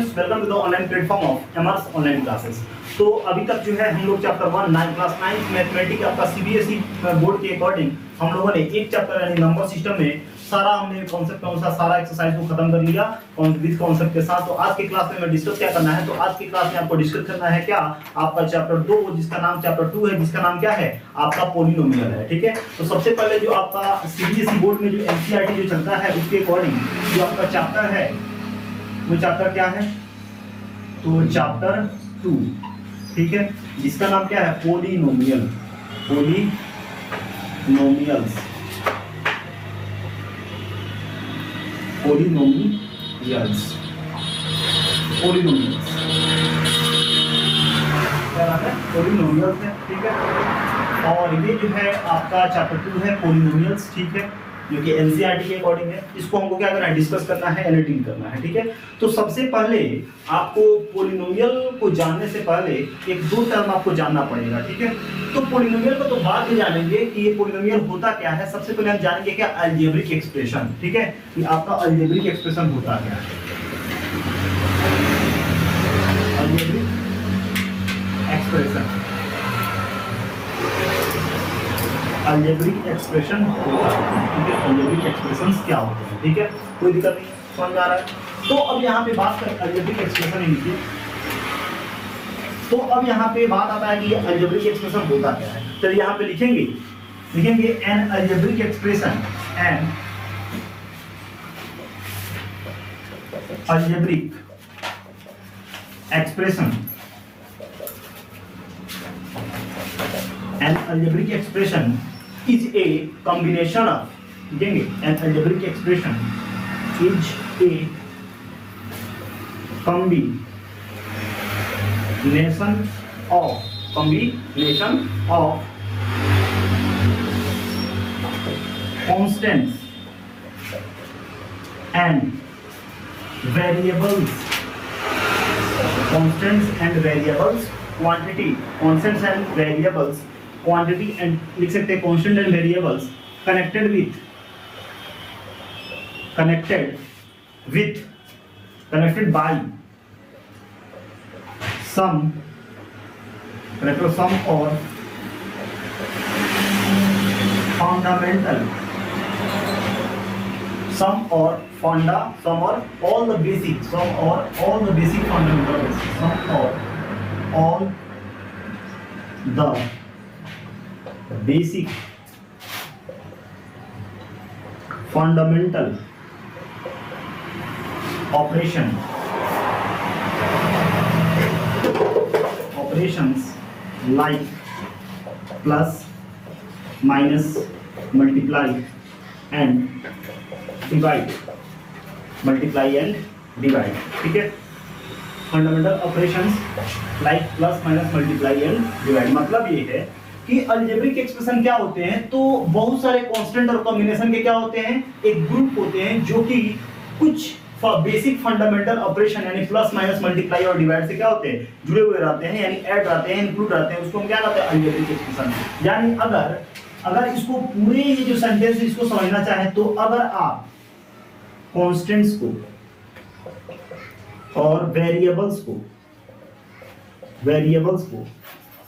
Students, welcome to the online platform of MRS online classes. तो अभी तक जो है हम लोग चैप्टर 1 क्लास 9 मैथमेटिक्स आपका सीबीएसई बोर्ड के अकॉर्डिंग हम लोगों ने एक चैप्टर यानी नंबर सिस्टम में सारा हमने कॉन्सेप्ट अनुसार सारा एक्सरसाइज को खत्म कर लिया विद कॉन्सेप्ट के साथ। तो आज की क्लास में हमें डिस्कस क्या करना है, तो आज की क्लास में आपको डिस्कस करना है क्या, आपका चैप्टर 2 जिसका नाम चैप्टर 2 है, जिसका नाम क्या है आपका पॉलिनोमियल है। ठीक है, तो सबसे पहले जो आपका सीबीएसई बोर्ड में जो एनसीईआरटी जो चलता है उसके अकॉर्डिंग जो आपका चैप्टर है वो चैप्टर क्या है, तो चैप्टर 2, ठीक है, जिसका नाम क्या है पॉलिनोमियल, पॉलिनोमियल्स, पॉलिनोमियल्स, पॉलिनोमियल्स क्या नाम है, पॉलिनोमियल्स है। ठीक है, और ये जो है आपका चैप्टर 2 है पॉलिनोमियल्स, ठीक है, जो कि एनसीईआरटी के अकॉर्डिंग है। इसको हमको क्या करना है, डिस्कस करना है, एडिटिंग करना है। ठीक है, तो सबसे पहले आपको पॉलिनोमियल को जानने से पहले एक दो टर्म आपको जानना पड़ेगा। ठीक है, तो पॉलिनोमियल को तो बाद में जानेंगे कि ये पॉलिनोमियल होता क्या है। सबसे पहले हम जानेंगे क्या अलजेब्रिक एक्सप्रेशन। ठीक है, कि आपका अलजेब्रिक एक्सप्रेशन होता क्या है, अलजेब्रिक एक्सप्रेशन, अलजेब्रिक एक्सप्रेशन होता है। ठीक है, अलजेब्रिक एक्सप्रेशंस क्या होते हैं, ठीक है, कोई दिक्कत नहीं, समझ में आ रहा है। तो अब यहाँ पे बात करें अलजेब्रिक एक्सप्रेशन लिखिए, तो अब यहाँ पे बात आता है कि अलजेब्रिक एक्सप्रेशन होता क्या है। तो यहाँ पे लिखेंगे N algebraic expression, N algebraic expression, an algebraic expression is a combination of, देंगे an algebraic expression is a combination of constants and variables, constants and variables, quantity, constants and variables, quantity and लिख सकते हैं constant and variables connected by sum or fundamental, sum or all the basic fundamentals, sum or all the basic fundamental operations like plus, minus, multiply and divide, ठीक है, fundamental operations like plus minus multiply and divide. मतलब ये है कि algebraic expression क्या होते हैं, तो बहुत सारे कांस्टेंट और कॉम्बिनेशन के क्या होते हैं, एक ग्रुप होते हैं जो कि कुछ बेसिक फंडामेंटल ऑपरेशन यानी प्लस माइनस मल्टीप्लाई और डिवाइड से क्या होते हैं, जुड़े हुए रहते हैं, यानी ऐड रहते हैं, इंक्लूड रहते हैं, उसको हम क्या कहते हैं अलजेब्रिक एक्सप्रेशन। यानी अगर इसको पूरे ये जो सेंटेंस इसको समझना चाहे तो अगर आप कांस्टेंट्स को और वेरिएबल्स को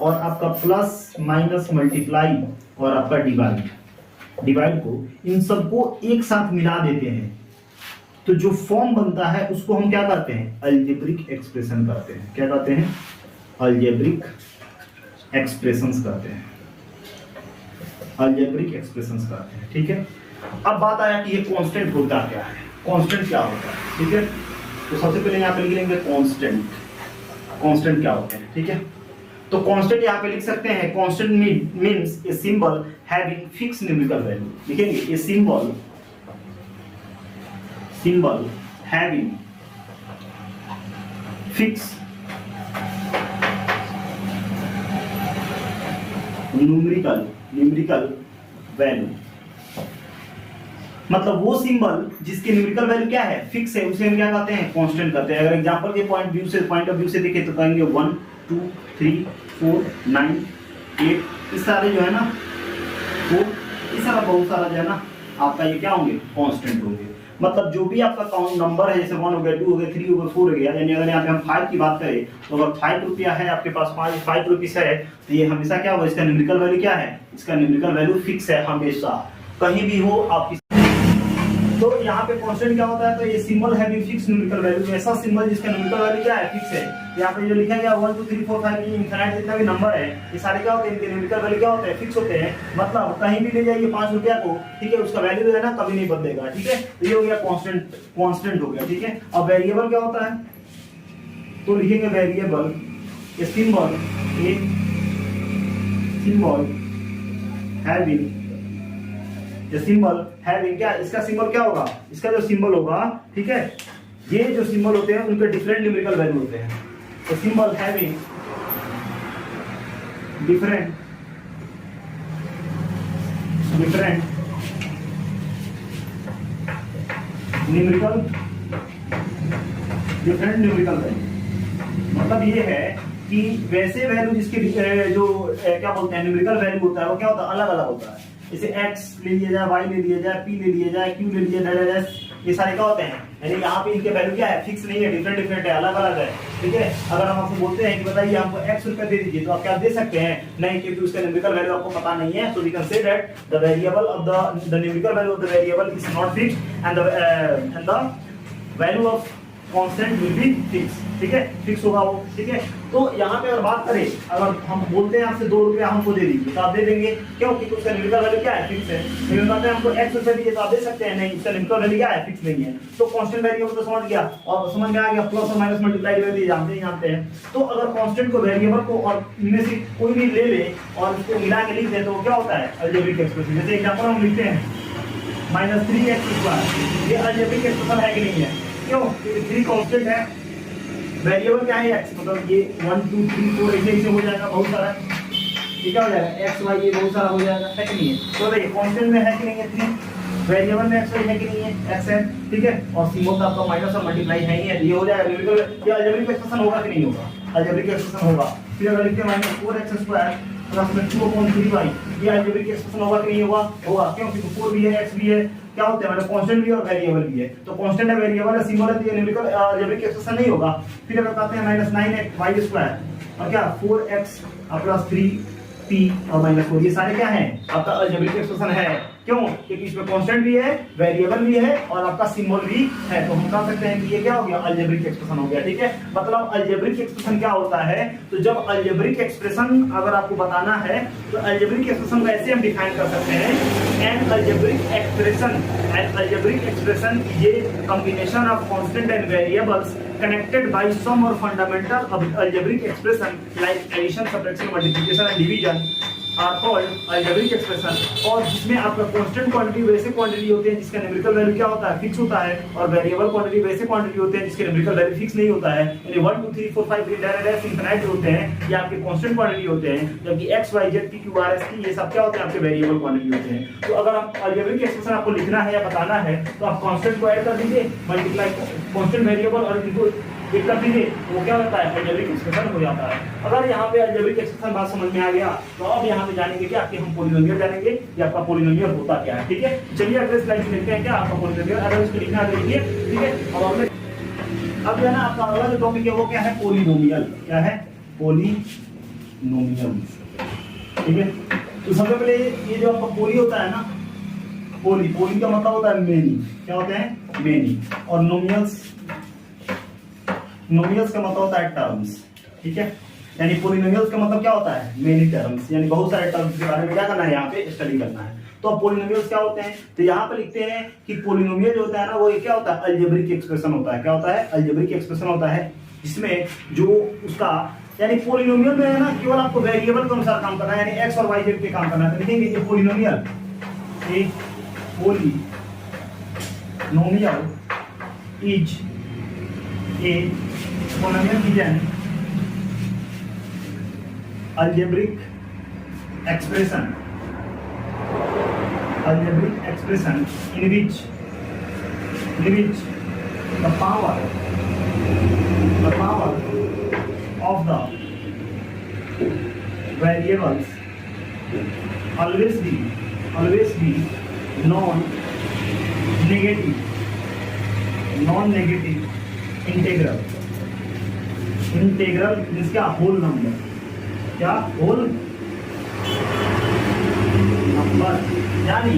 और आपका प्लस माइनस मल्टीप्लाई और आपका डिवाइड को, इन सबको एक साथ मिला देते हैं तो जो फॉर्म बनता है उसको हम क्या कहते हैं, अलजेब्रिक एक्सप्रेशन कहते हैं। क्या कहते हैं, अलजेब्रिक एक्सप्रेशंस कहते हैं, अलजेब्रिक एक्सप्रेशंस कहते हैं। ठीक है, अब बात आया कि ये कांस्टेंट होता क्या है, कांस्टेंट क्या होता है। ठीक है, तो सबसे पहले यहाँ पे लिख लेंगे कांस्टेंट क्या होते हैं। ठीक है, तो कांस्टेंट यहाँ पे लिख सकते हैं, constant means a symbol having fix numerical value. लिखेंगे a symbol having fix numerical value, मतलब वो सिंबल जिसके न्यूमेरिकल वैल्यू क्या है, फिक्स है, उसे हम क्या कहते हैं, कांस्टेंट कहते हैं। अगर एग्जांपल के पॉइंट ऑफ व्यू से देखें तो कहेंगे 1 2 3 4 9 8 इस सारे जो है ना, तो इस सारा बहुत सारा जो है ना आपका ये क्या होंगे, कांस्टेंट होंगे। मतलब जो भी आपका काउंट नंबर है, जैसे 1 हो गया, 2 हो गया, 3 हो गया, 4 हो गया, यानी अगर यहाँ पे हम 5 की बात करें तो अगर 5 रुपया है आपके पास, 5 रुपीस है, तो ये हमेशा क्या होगा, इसका न्यूमेरिकल वैल्यू क्या है, इसका न्यूमेरिकल वैल्यू फिक्स है हमेशा, कहीं भी हो आप। तो यहाँ पे कांस्टेंट क्या होता है, तो ये सिंबल है भी फिक्स न्यूमेरिकल वैल्यू, ऐसा सिंबल जिसका न्यूमेरिकल वैल्यू क्या है, फिक्स है। यहाँ पे जो लिखा गया 1 2 3 4 5 ये इनफिनिट जितना भी नंबर है, ये सारे क्या होते हैं, इनके न्यूमेरिकल वैल्यू क्या होते हैं, फिक्स होते हैं। मतलब कहीं भी ले जाइए 5 रुपया को, ठीक है, उसका वैल्यू जो है ना कभी नहीं बदलेगा, ठीक है। तो ये हो गया कांस्टेंट हो गया, ठीक है। अब वेरिएबल क्या होता है, तो लिखेंगे वेरिएबल, ये सिंबल हैविंग, ये सिंबल हैविंग क्या, इसका सिंबल क्या होगा, इसका जो सिंबल होगा, ठीक है, ये जो सिंबल होते हैं उनके डिफरेंट न्यूमेरिकल वैल्यू होते हैं। तो symbol having different numerical value, मतलब ये है कि वैसे वैल्यू जिसके जो क्या बोलते हैं न्यूमेरिकल वैल्यू होता है वो क्या होता है, अलग अलग होता है। जैसे x ले लिया जाए, y ले लिया जाए, p ले लिया जाए, q ले लिया जाए, ये सारे क्या होते हैं, यानी यहाँ पे इनके वैल्यू क्या है, फिक्स नहीं है, डिफरेंट है, अलग अलग है, ठीक है। अगर हम आपको बोलते हैं कि बताइए हमको x रुपए दे दीजिए, तो आप क्या दे सकते हैं, नहीं, क्योंकि उसका न्यूमेरिकल वैल्यू आपको पता नहीं है। So we can say that the variable of the numerical value of the variable is not fixed and the value of constant will be fix, ठीक है, फिक्स होगा वो, ठीक है। तो यहाँ पे अगर बात करें, अगर हम बोलते हैं आपसे 2 रुपया हमको दे दीजिए, तो आप दे देंगे, क्यों, क्योंकि उसका न्यूमेरिकल वैल्यू क्या है, फिक्स है। लेकिन कहते हैं हमको x रुपए दीजिए, तो आप दे सकते हैं, नहीं, इसका न्यूमेरिकल वैल्यू क्या है, फिक्स नहीं है। तो कांस्टेंट वेरिएबल तो समझ गया, और समझ में आ गया, प्लस और माइनस मल्टीप्लाई डिवाइड जानते हैं। तो अगर कांस्टेंट को, वेरिएबल को, और इनमें से कोई भी ले ले और इसको मिला के लिख दे, तो क्या होता है, अलजेब्रिक एक्सप्रेशन। जैसे एग्जांपल हम लिखते हैं -3x², ये अलजेब्रिक एक्सप्रेशन है कि नहीं है, क्यों, क्योंकि 3 कांस्टेंट है, वेरिएबल क्या है x, मतलब ये 1 2 3 4 ऐसे हो जाएगा, बहुत सारा, ये क्या हो जाएगा, x y, ये बहुत सारा हो जाएगा, है कि नहीं है। तो देखिए कांस्टेंट में है कि नहीं है 3, वेरिएबल में x y है कि नहीं है, x है, ठीक है, और सिंबल का आपका माइनस और मल्टीप्लाई है ही है, ये हो जाएगा न्यूमेरिकल। ये अलजेब्रिक एक्सप्रेशन होगा कि नहीं होगा, अलजेब्रिक एक्सप्रेशन होगा। फिर अगर लिखते हैं -4x² प्लस में 2/3y, ये अलजेब्रिक एक्सप्रेशन होगा कि नहीं होगा, होगा, क्यों, क्योंकि 4 भी है, x भी है, क्या होते हैं, मतलब कांस्टेंट भी और वेरिएबल भी है। तो कांस्टेंट है, वेरिएबल है, सिंबल है, तो ये न्यूमेरिकल अलजेब्रिक एक्सप्रेशन नहीं होगा। फिर अगर कहते हैं -9y² और क्या 4x प्लस 3p और -4, ये सारे क्या हैं, आपका अलजेब्रिक एक्सप्रेशन है, क्यों, क्योंकि इसमें कांस्टेंट भी है, वेरिएबल भी है, और आपका सिंबल भी है। तो हम कह सकते हैं कि ये क्या हो गया, अलजेब्रिक एक्सप्रेशन हो गया, ठीक है। मतलब अलजेब्रिक एक्सप्रेशन क्या होता है, तो जब अलजेब्रिक एक्सप्रेशन अगर आपको बताना है, तो अलजेब्रिक एक्सप्रेशन को ऐसे हम डिफाइन कर सकते हैं, एन अलजेब्रिक एक्सप्रेशन ये combination of constant and variables connected by some or fundamental algebraic expression like addition, subtraction, multiplication and division are called algebraic expression। और जिसमें आपका कांस्टेंट क्वांटिटी वैसे क्वांटिटी होते हैं जिसका न्यूमेरिकल वैल्यू क्या होता है, फिक्स होता है, और वेरिएबल क्वांटिटी वैसे क्वांटिटी होते हैं जिसके न्यूमेरिकल वैल्यू फिक्स नहीं होता है। यानी 1 2 3 4 5 इनफिनिट होते हैं, ये आपके कांस्टेंट क्वांटिटी होते हैं, जबकि x y z p q r s t ये सब क्या होते हैं, आपके वेरिएबल क्वांटिटी होते हैं। तो अगर आप अलजेब्रिक एक्सप्रेशन आपको लिखना है या बताना है, तो आप कांस्टेंट को ऐड कर दीजिए, मल्टीप्लाई कांस्टेंट वेरिएबल और इनको एक कर दीजिए, वो क्या होता है, अलजेब्रिक एक्सप्रेशन हो जाता है। अगर यहाँ पे अलजेब्रिक एक्सप्रेशन बात समझ में आ गया, तो अब यहाँ पे जानेंगे क्या कि हम पॉलिनोमियल जानेंगे या आपका पॉलिनोमियल होता क्या है, ठीक है। चलिए अगले स्लाइड में देखते हैं क्या आपका पॉलिनोमियल, अगर इसको लिखना है देखिए, ठीक है। अब जो है ना आपका अगला जो टॉपिक है वो क्या है, पॉलिनोमियल, क्या है, पॉलिनोमियल, ठीक है। तो सबसे पहले ये जो आपका पॉली होता है ना, पॉली का मतलब होता है मेनी, क्या होते हैं, मेनी, और नोमियल्स का मतलब होता है टर्म्स, ठीक है। यानी पॉलिनोमियल्स का मतलब क्या होता है, मेनी टर्म्स, यानी बहुत सारे टर्म्स के बारे में क्या करना है, यहाँ पे स्टडी करना है। तो अब पॉलिनोमियल्स क्या होते हैं, तो यहाँ पे लिखते हैं कि पॉलिनोमियल जो होता है ना, वो क्या होता है, अलजेब्रिक एक्सप्रेशन होता है, क्या होता है, अलजेब्रिक एक्सप्रेशन होता है, जिसमें जो उसका, यानी पॉलिनोमियल में है ना, केवल आपको वेरिएबल के अनुसार काम करना है, यानी x और y z के काम करना है। तो लिखेंगे ये पॉलिनोमियल, एक polynomial is a polynomial is an algebraic expression in which the power of the variables always be non-negative non negative integral, integral means क्या, होल नंबर, क्या होल नंबर। यानी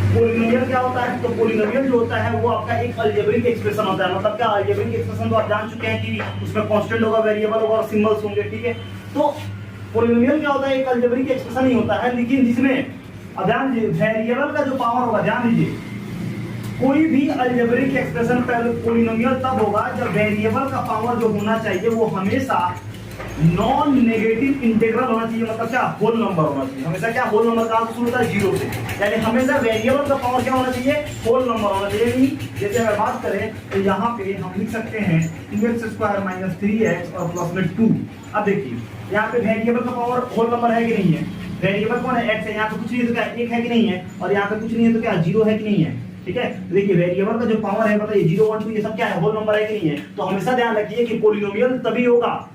पोलिनोमियल क्या होता है, तो पोलिनोमियल जो होता है वो आपका एक अलजेब्रिक एक्सप्रेशन होता है। मतलब क्या, अलजेब्रिक एक्सप्रेशन तो आप जान चुके हैं कि उसमें कांस्टेंट होगा, वेरिएबल होगा और सिंबल्स होंगे, ठीक है। तो पोलिनोमियल क्या होता है, एक अलजेब्रिक एक्सप्रेशन ही होता है, लेकिन जिसमें अब ध्यान दीजिए वेरिएबल का जो पावर होगा, ध्यान दीजिए कोई भी अलजेब्रिक एक्सप्रेशन पोलिनोमियल तब होगा जब वेरिएबल का पावर जो होना चाहिए वो हमेशा नॉन नेगेटिव इंटीग्रल होना चाहिए। मतलब क्या, होल नंबर होना चाहिए। हमेशा क्या, होल नंबर कहां से शुरू होता है, जीरो से। यानी हमेशा वेरिएबल का पावर क्या होना चाहिए, होल नंबर होना चाहिए। जैसे अगर बात करें तो यहाँ पे हम लिख सकते हैं 2x² - 3x और प्लस में 2। अब देखिए यहाँ पे वेरिएबल का पावर होल नंबर है कि नहीं है, वेरिएबल कौन है, x है। यहाँ पे कुछ नहीं है तो क्या, 1 है कि नहीं है, और यहाँ पे कुछ नहीं है तो क्या, 0 है कि नहीं है, ठीक है। देखिए वेरिएबल का जो पावर है, बताइए 0, 1, 2 ये सब क्या है, होल नंबर है कि नहीं है। तो हमेशा ध्यान रखिए कि पोलिनोमियल तभी होगा,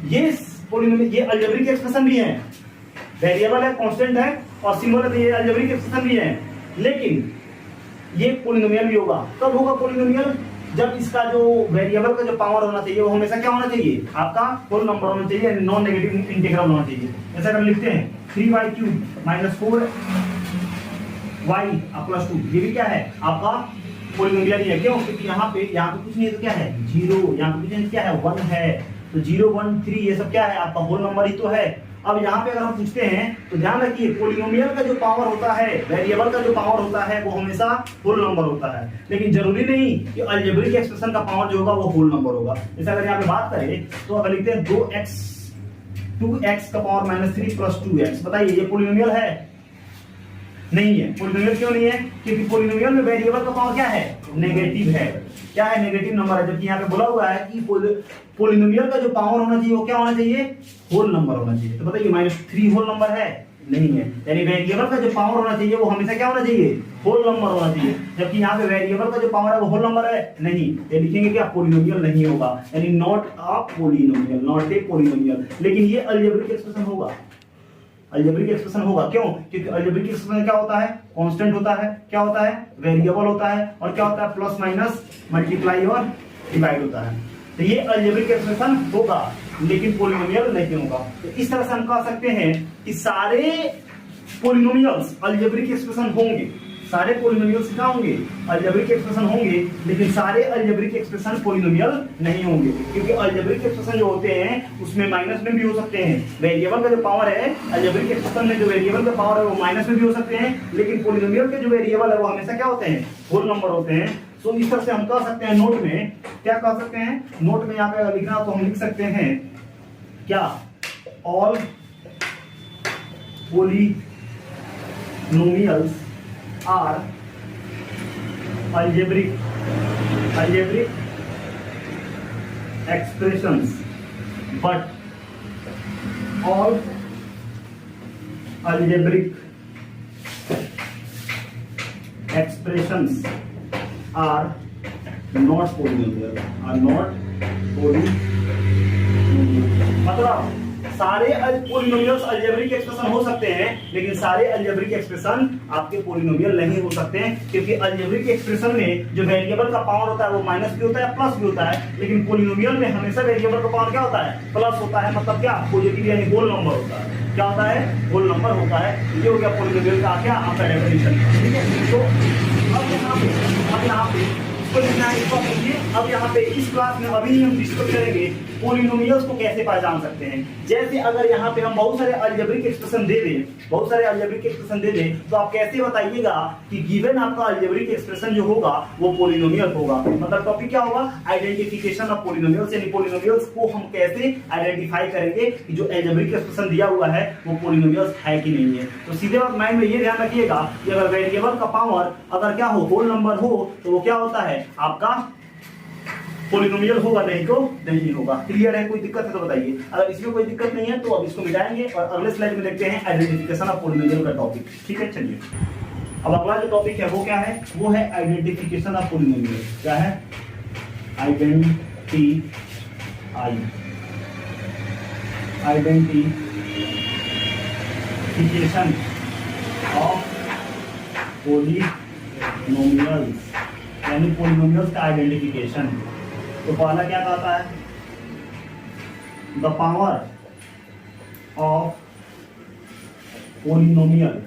ये पोलिनोमियल, ये अलजेब्रिक एक्सप्रेशन भी है, वेरिएबल है, कांस्टेंट है और सिंबल है, तो ये अलजेब्रिक एक्सप्रेशन भी है। लेकिन ये पोलिनोमियल भी होगा, कब होगा पोलिनोमियल, जब इसका जो वेरिएबल का जो पावर होना चाहिए वो हमेशा क्या होना चाहिए, आपका होल नंबर होना चाहिए, नॉन नेगेटिव इंटीग्रल होना चाहिए। जैसे अगर लिखते हैं 3y³ - 4y + 2, ये भी क्या है, आपका पोलिनोमियल ही है। क्यों, क्योंकि यहाँ पे कुछ नहीं है तो क्या है, 0, यहाँ पे कुछ नहीं, क्या है, 1 है, तो 0, 1, 3 ये सब क्या है, आपका होल नंबर ही तो है। अब यहाँ पे अगर हम पूछते हैं तो ध्यान रखिए पोलिनोमियल का जो पावर होता है, वेरिएबल का जो पावर होता है वो हमेशा होल नंबर होता है। लेकिन जरूरी नहीं कि अलजेब्रिक एक्सप्रेशन का पावर जो होगा वो होल नंबर होगा। जैसे अगर यहाँ पे बात करें तो अगर लिखते हैं 2x - 3 + 2x, बताइए ये पोलिनोमियल है, नहीं है। पोलिनोमियल क्यों नहीं है, क्योंकि पोलिनोमियल में वेरिएबल का पावर क्या है, नेगेटिव है, क्या है, नेगेटिव नंबर है। जबकि यहाँ पे बोला हुआ है कि पोलिनोमियल का जो पावर होना चाहिए वो क्या होना चाहिए, होल नंबर होना चाहिए। तो बताइए -3 होल नंबर है, नहीं है। यानी वेरिएबल का जो पावर होना चाहिए वो हमेशा क्या होना चाहिए, होल नंबर होना चाहिए। जबकि यहाँ पे वेरिएबल का जो पावर है वो होल नंबर है, नहीं। ये लिखेंगे क्या, पोलिनोमियल नहीं होगा, यानी not a polynomial, not a polynomial. लेकिन ये अलजेब्रिक एक्सप्रेशन होगा, अलजेब्रिक एक्सप्रेशन होगा। क्यों, क्योंकि अलजेब्रिक एक्सप्रेशन क्या होता है, कांस्टेंट होता है, क्या होता है, वेरिएबल होता है, और क्या होता है, प्लस माइनस मल्टीप्लाई और डिवाइड होता है। तो ये अलजेब्रिक एक्सप्रेशन होगा, लेकिन पोलिनोमियल नहीं होगा। तो इस तरह से हम कह सकते हैं कि सारे पोलिनोमियल्स अलजेब्रिक एक्सप्रेशन होंगे, सारे पोलिनोमियल्स क्या होंगे, अलजेब्रिक एक्सप्रेशन होंगे, लेकिन सारे अलजेब्रिक एक्सप्रेशन पोलिनोमियल नहीं होंगे। क्योंकि अलजेब्रिक एक्सप्रेशन जो होते हैं उसमें माइनस में भी हो सकते हैं, वेरिएबल का जो पावर है अलजेब्रिक एक्सप्रेशन में, जो वेरिएबल का पावर है वो माइनस में भी हो सकते हैं, लेकिन पोलिनोमियल के जो वेरिएबल है वो हमेशा क्या होते हैं, होल नंबर होते हैं। सो इस तरह से हम कह सकते हैं, नोट में क्या कह सकते हैं, नोट में यहाँ पे अगर लिखना तो हम लिख सकते हैं क्या, all polynomials are algebraic expressions, but all algebraic expressions are not polynomial, मतलब सारे पोलिनोमियल्स अलजेब्रिक एक्सप्रेशन हो सकते हैं, लेकिन सारे अलजेब्रिक एक्सप्रेशन आपके पोलिनोमियल नहीं हो सकते हैं। क्योंकि अलजेब्रिक एक्सप्रेशन में जो वेरिएबल का पावर होता है वो माइनस भी होता है, प्लस भी होता है, लेकिन पोलिनोमियल में हमेशा वेरिएबल का पावर क्या होता है, प्लस होता है। मतलब क्या, पॉजिटिव यानी होल नंबर होता है। क्या होता है, होल नंबर होता है। ये हो गया पोलिनोमियल का क्या, आपका डेफिनेशन, ठीक है। तो अब यहाँ पे अब यहाँ पे इस क्लास में अभी हम डिस्कस करेंगे पोलिनोमियल्स को कैसे पहचान सकते हैं। जैसे अगर यहाँ पे हम बहुत सारे अलजेब्रिक एक्सप्रेशन दे दें, तो आप कैसे बताइएगा कि गिवन आपका अलजेब्रिक एक्सप्रेशन जो होगा वो पोलिनोमियल होगा। मतलब टॉपिक क्या होगा, आइडेंटिफिकेशन ऑफ पोलिनोमियल्स, यानी पोलिनोमियल्स को हम कैसे आइडेंटिफाई करेंगे कि जो अलजेब्रिक एक्सप्रेशन दिया हुआ है वो पोलिनोमियल्स है कि नहीं है। तो सीधे बात माइंड में ये ध्यान रखिएगा कि अगर वेरिएबल का पावर अगर क्या हो, होल नंबर हो, तो वो क्या होता है, आपका पोलिनोमियल होगा, नहीं तो नहीं होगा। क्लियर है, कोई दिक्कत है तो बताइए। अगर इसमें कोई दिक्कत नहीं है तो अब इसको मिटाएंगे और अगले स्लाइड में देखते हैं आइडेंटिफिकेशन ऑफ पोलिनोमियल का टॉपिक, ठीक है। चलिए अब अगला जो टॉपिक है वो क्या है, वो है आइडेंटिफिकेशन ऑफ पोलिनोमियल। क्या है, आइडेंटिफिकेशन ऑफ पोलिनोमियल्स, यानी पॉलिनोमियल्स का आइडेंटिफिकेशन। तो पहला क्या कहता है, the power of polynomials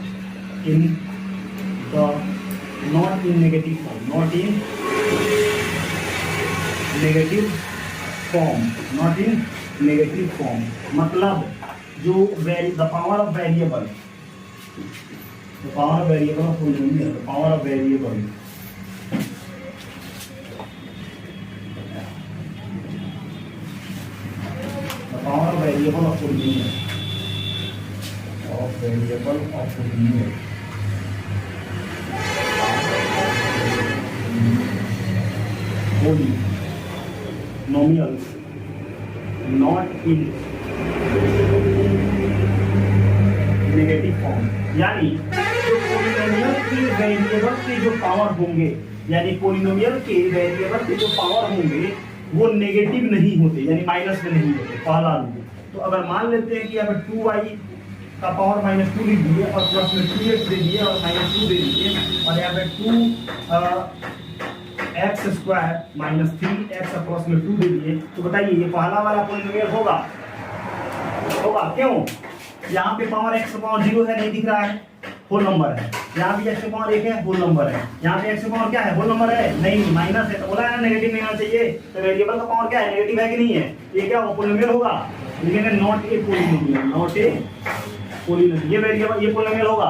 not in negative form, मतलब जो the power of variable of polynomial, the power of variable of polynomial polynomials not in negative form, यानी जो पोलिनोमियल के वेरिएबल के जो पावर होंगे, यानी पोलिनोमियल के वेरिएबल के जो पावर होंगे वो नेगेटिव नहीं होते, यानी माइनस में नहीं होते। पहला रूल। तो अगर मान लेते हैं कि यहाँ पे 2y का पावर -2 लिख दिए और प्लस में 2x दे दिए और -2 दे दिए और यहाँ पे 2x² -3x प्लस में 2 दे दिए, तो बताइए ये पहला वाला पोलिनोमियल होगा? क्यों? यहाँ पे पावर x का पावर 0 है, नहीं दिख रहा है, होल नंबर है। यहाँ भी x का पावर 1 है, होल नंबर है। यहाँ पे x का पावर क्या है, होल नंबर है, नहीं माइनस है। तो बोला है नेगेटिव नहीं आना चाहिए, तो वेरिएबल का पावर क्या है, नेगेटिव है कि नहीं है? ये क्या पोलिनोमियल होगा? लिखेंगे नॉट ए पोलिनोमियल, ये वेरिएबल, ये पोलिनोमियल होगा।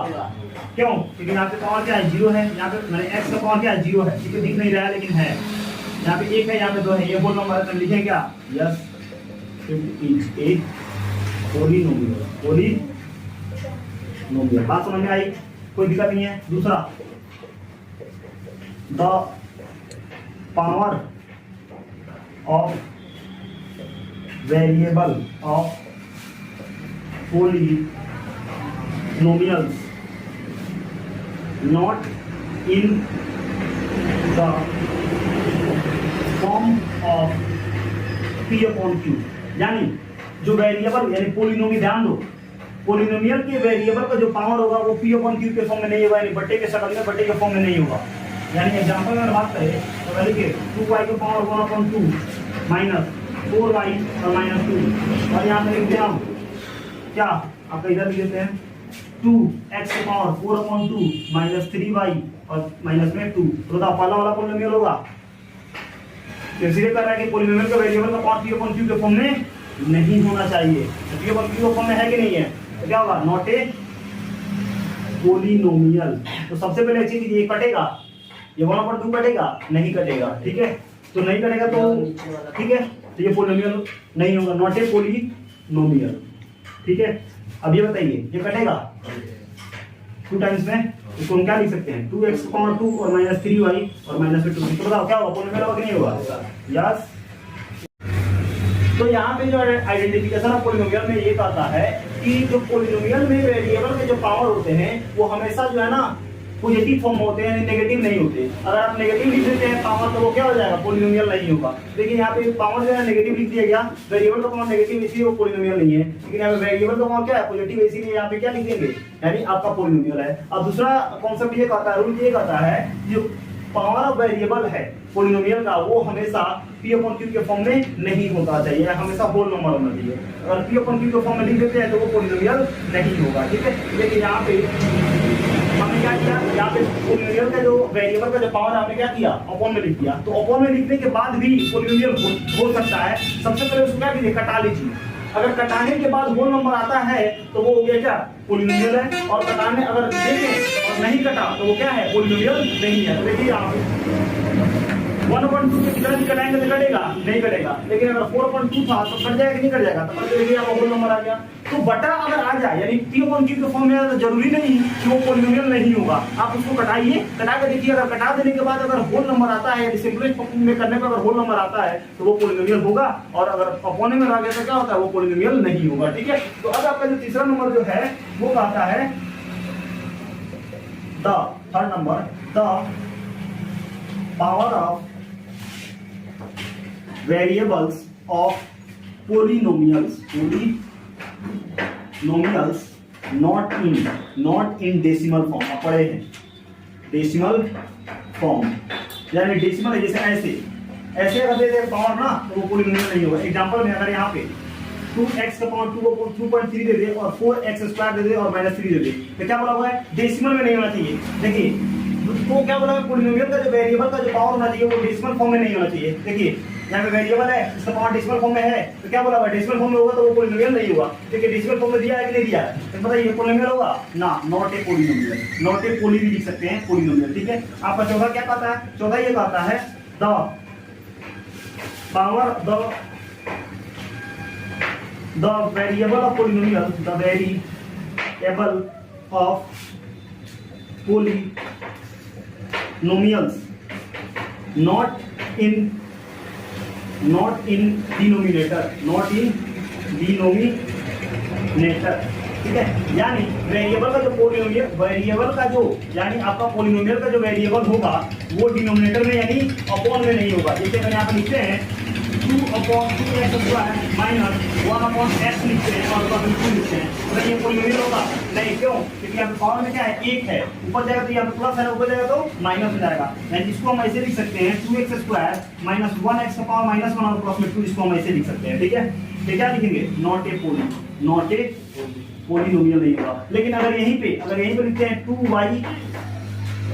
क्यों? क्योंकि यहाँ पे पावर क्या है, 0 है। यहाँ पे मैंने x का पावर क्या है, 0 है, ठीक है, दिख नहीं रहा है लेकिन है। यहाँ पे 1 है, यहाँ पे 2 है, ये होल नंबर है, तो लिखें क्या, yes it is a polynomial. बात समझ में आई? कोई दिक्कत नहीं है। दूसरा, the power of variable of polynomials not in the form of P/Q, यानी जो वेरिएबल यानी पोलिनोमियल, ध्यान दो, पोलिनोमियल के वेरिएबल का जो पावर होगा वो P/Q के फॉर्म में नहीं होगा, यानी बट्टे के शक्ल में, बट्टे के फॉर्म में नहीं होगा। यानी एग्जांपल में बात करें तो पहले के 2y का पावर 1/2 माइनस 4y और -2, और यहाँ पे लिखते हैं हम क्या, आपका इधर लिख देते हैं 2x का पावर 4/2 -3y और माइनस में 2। तो पहला वाला पोलिनोमियल होगा? इसलिए कर रहा है कि पोलिनोमियल का वेरिएबल का पावर P/Q के फॉर्म में नहीं होना चाहिए। तो P/Q के फॉर्म में है कि नहीं है, तो क्या होगा, नॉट ए पोलिनोमियल। तो सबसे पहले चीज ये कटेगा, ये 1/2 कटेगा, नहीं कटेगा, ठीक है, तो नहीं कटेगा तो ठीक है, तो ये पोलिनोमियल नहीं होगा, नॉट ए पोलिनोमियल, ठीक है। अब ये बताइए, ये कटेगा 2 टाइम्स में, इसको हम क्या लिख सकते हैं, 2x/2 और -3y और -2। तो बताओ क्या होगा, पोलिनोमियल होगा कि नहीं होगा? यस। तो यहाँ पे जो आइडेंटिफिकेशन ऑफ पोलिनोमियल में ये कहता है कि जो पोलिनोमियल में वेरिएबल के जो पावर होते हैं वो हमेशा जो है ना पॉजिटिव फॉर्म होते हैं, नेगेटिव नहीं होते। अगर आप नेगेटिव लिख देते हैं पावर तो वो क्या हो जाएगा, पोलिनोमियल नहीं होगा। देखिए यहाँ पे पावर जो है नेगेटिव लिख दिया गया, वेरिएबल का पावर नेगेटिव इसलिए वो पोलिनोमियल नहीं है, लेकिन यहाँ पे वेरिएबल का पावर क्या है, पॉजिटिव, इसीलिए यहाँ पे क्या लिख देंगे, यानी आपका पोलिनोमियल है। अब दूसरा कॉन्सेप्ट ये कहता है, रूल ये कहता है, जो पावर ऑफ वेरिएबल है पोलिनोमियल का वो हमेशा P/Q के फॉर्म में नहीं होता चाहिए, हमेशा होल नंबर होना चाहिए। अगर P/Q के फॉर्म में लिख देते हैं तो वो पोलिनोमियल नहीं होगा, ठीक है। लेकिन यहाँ पे हमने क्या किया, यहाँ पे पोलिनोमियल का जो वेरिएबल का जो पावर है हमने क्या किया, अपॉन में लिख दिया। तो अपॉन में लिखने के बाद भी पोलिनोमियल हो सकता है। सबसे पहले उसको क्या कीजिए, कटा लीजिए। अगर कटाने के बाद होल नंबर आता है तो वो हो गया क्या, पोलिनोमियल है। और कटाने अगर देखें और नहीं कटा तो वो क्या है, पोलिनोमियल नहीं है। तो देखिए आप 1/2 के कितना भी कटाएंगे तो कटेगा, नहीं कटेगा। लेकिन अगर 4/2 था तो कट जाएगा कि नहीं कट जाएगा, तो देखिए आपका होल नंबर आ गया। तो बटा अगर आ जाए यानी P/Q के फॉर्म में, तो जरूरी नहीं कि वो पोलिनोमियल नहीं होगा। आप उसको कटाइए, कटा के देखिए, अगर कटा देने के बाद अगर होल नंबर आता है, सिंपलेस्ट फॉर्म में करने पर अगर होल नंबर आता है तो वो पोलिनोमियल होगा, और अगर अपॉन में रह गया तो क्या होता है, वो पोलिनोमियल नहीं होगा, ठीक है। तो अब आपका जो तीसरा नंबर जो है वो कहता है, third number, the power of variables of polynomials not in decimal form. आप पढ़े हैं डेसिमल फॉर्म, यानी डेसिमल है जैसे ऐसे अगर दे दे पावर ना तो वो पॉलिनोमियल नहीं होगा। एग्जांपल में अगर यहाँ पे 2x का पावर 2 को 2.3 दे दे और 4x स्क्वायर दे दे और -3 दे दे तो क्या बोला हुआ है, डेसिमल में नहीं होना चाहिए। देखिए तो क्या बोला है, पॉलिनोमियल का जो वेरिएबल का जो पावर होना चाहिए वो डेसिमल फॉर्म में नहीं होना चाहिए। देखिए यहाँ पे वेरिएबल है, इसका पावर डेसिमल फॉर्म में है, तो क्या बोला हुआ है, डेसिमल फॉर्म में होगा तो वो पॉलिनोमियल नहीं होगा। देखिए डेसिमल फॉर्म में दिया है कि नहीं दिया है, तो बताइए पॉलिनोमियल होगा ना, not a polynomial. Not a poly भी लिख सकते हैं, पॉलिनोमियल। ठीक है, आपका चौथा क्या कहता है, चौथा ये कहता है the power the variable of polynomial, the variable of polynomials not in denominator, ठीक है। यानी वेरिएबल का जो वेरिएबल का जो यानी आपका पॉलिनोमियल का जो वेरिएबल होगा वो डिनोमिनेटर में यानी अपॉन में नहीं होगा। जैसे मैंने यहाँ पे लिखते हैं 2/2x स्क्वायर माइनस 1/x लिखते हैं और ऊपर 2 लिखते हैं, तो ये पॉलिनोमियल होगा नहीं। क्यों? क्योंकि यहाँ पे पावर में क्या है, 1 है, ऊपर जाएगा तो यहाँ पे प्लस है, ऊपर जाएगा तो माइनस हो जाएगा। यानी इसको हम ऐसे लिख सकते हैं 2x स्क्वायर माइनस 1x का पावर -1 और प्लस में 2, इसको हम ऐसे लिख सकते हैं। ठीक है, तो क्या लिखेंगे, नॉट ए पॉलिनोमियल नहीं होगा। लेकिन अगर यहीं पे लिखते हैं 2y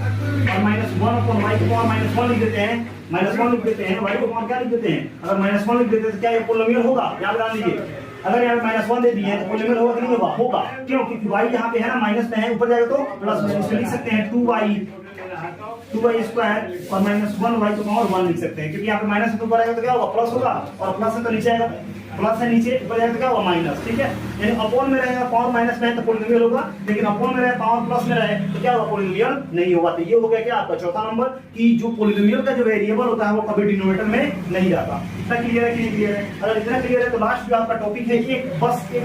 और -1/y को पावर -1 लिख देते हैं, -1 लिख देते हैं, y को पावर क्या लिख देते हैं, अगर -1 लिख देते हैं तो क्या ये पॉलिनोमियल होगा? याद रख लीजिए, अगर यहाँ पे -1 दे दिए तो पॉलिनोमियल होगा कि नहीं होगा? होगा। क्यों? क्योंकि y यहाँ पे है ना माइनस में है, ऊपर जाएगा तो प्लस में, इसको लिख सकते हैं 2y स्क्वायर और -1y को पावर 1 लिख सकते हैं, क्योंकि यहाँ पे माइनस ऊपर आएगा तो क्या होगा, प्लस होगा, और प्लस है तो नीचे आएगा, प्लस है नीचे, ऊपर जाएगा तो क्या होगा, माइनस। ठीक है, यानी अपॉन में रहेगा, पावर माइनस में है तो पॉलिनोमियल होगा, लेकिन अपॉन में रहे पावर प्लस में रहे तो क्या होगा, पॉलिनोमियल नहीं होगा। तो ये हो गया क्या आपका चौथा नंबर, कि जो पॉलिनोमियल का जो वेरिएबल होता है वो कभी डिनोमिनेटर में नहीं जाता। इतना क्लियर है कि नहीं क्लियर है? अगर इतना क्लियर है तो लास्ट जो आपका टॉपिक है एक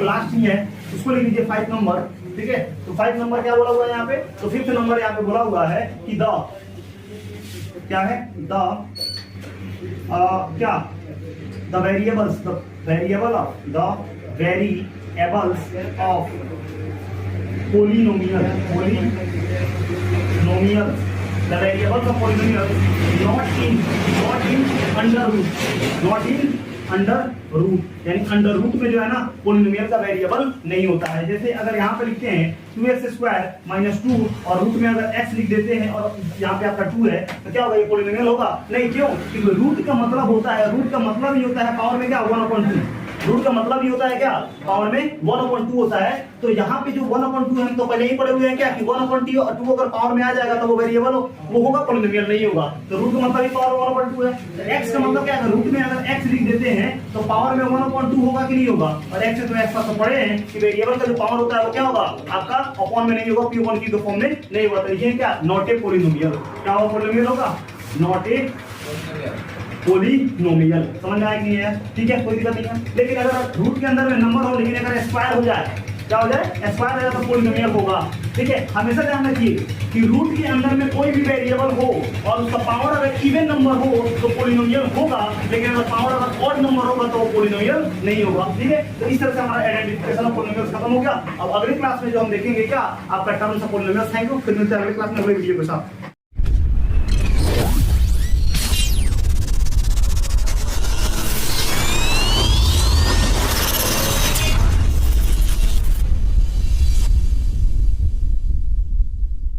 लास्ट ही है, उसको लिख लीजिए 5 नंबर। ठीक है, तो 5 नंबर क्या बोला हुआ है यहाँ पे, तो 5th नंबर यहाँ पे बोला हुआ है कि क्या है, the variables of polynomial the variables of polynomial not in under root, यानी अंडर रूट में जो है ना पॉलिनोमियल का वेरिएबल नहीं होता है। जैसे अगर यहाँ पे लिखते हैं 2x स्क्वायर माइनस 2 और रूट में अगर x लिख देते हैं और यहाँ पे आपका 2 है तो क्या होगा, ये पॉलिनोमियल होगा नहीं। क्यों? क्योंकि रूट का मतलब होता है, रूट का मतलब ही होता है पावर में क्या 1/2, रूट का मतलब ही होता है क्या, पावर में 1/2 होता है। तो यहाँ पे जो 1/2 हम तो पहले ही पढ़े हुए हैं क्या, कि 1/2 अगर पावर में आ जाएगा तो वो वेरिएबल वो होगा, पॉलिनोमियल नहीं होगा। तो रूट का मतलब ही पावर 1/2 है। x का मतलब क्या है, रूट में अगर x लिख देते हैं तो पावर में 1/2 होगा कि नहीं होगा, और x है तो x तो पढ़े हैं कि वेरिएबल का जो पावर होता है वो क्या होगा आपका अपॉन में नहीं होगा, p1 की फॉर्म में नहीं होगा। तो ये क्या, नॉट ए पॉलिनोमियल। क्या होगा, पॉलिनोमियल होगा, नॉट ए पॉलिनोमियल। समझ में आया कि नहीं है? ठीक है, कोई दिक्कत नहीं है। लेकिन अगर रूट के अंदर में नंबर हो लेकिन अगर स्क्वायर हो जाए, क्या हो जाए, स्क्वायर हो जाए तो पॉलिनोमियल होगा। ठीक है, हमेशा ध्यान रखिए कि रूट के अंदर में कोई भी वेरिएबल हो और उसका पावर अगर इवन नंबर हो तो पॉलिनोमियल होगा, लेकिन अगर पावर अगर ऑड नंबर होगा तो वो पॉलिनोमियल नहीं होगा। ठीक है, तो इस तरह से हमारा आइडेंटिफिकेशन ऑफ पॉलिनोमियल्स खत्म हो गया। अब अगली क्लास में जो हम देखेंगे क्या, आपका terms of polynomials. Thank you, फिर मिलते हैं अगली क्लास में अगले वीडियो के साथ।